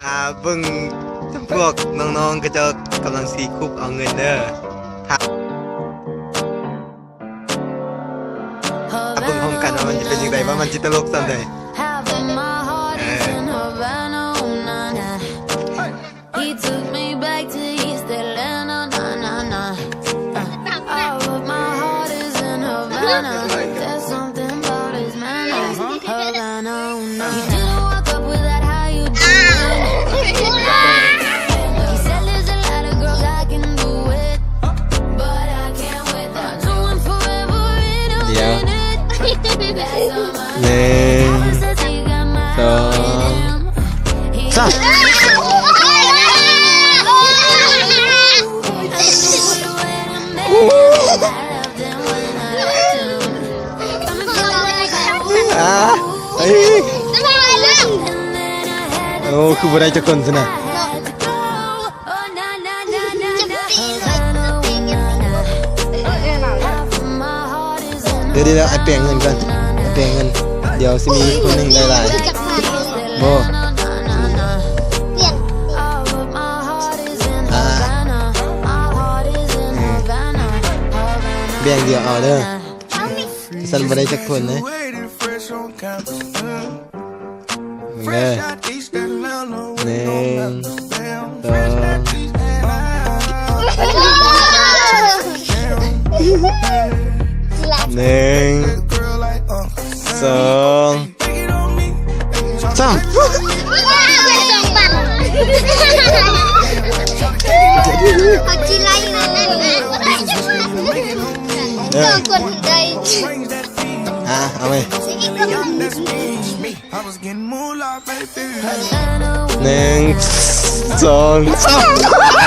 เบิ่งพวกน้องๆก็จะกำลังซีคุบเอาเงินเด้อถ้าเบิ่งพร้อมกันว่ามันจะเป็นยังไงว่ามันจิตตลกสันใดหนึ่งสองสามเฮ้ยโอ้คือบ่ได้จักคนซะนะเดี๋ยวไอ้เปลี่ยนเงินก่อนไอ้เปลี่ยนเงินเดี๋ยวสิมีคนหนึ่งได้หลายโบเบี่ยงเดียวเอาเด้อสันบ่ได้จักคนนะเด้อหนึ่งสองหนึ่งสองสามเขาจีไล่นั่นนะคนใดเอาไหมหนึ่งสองสาม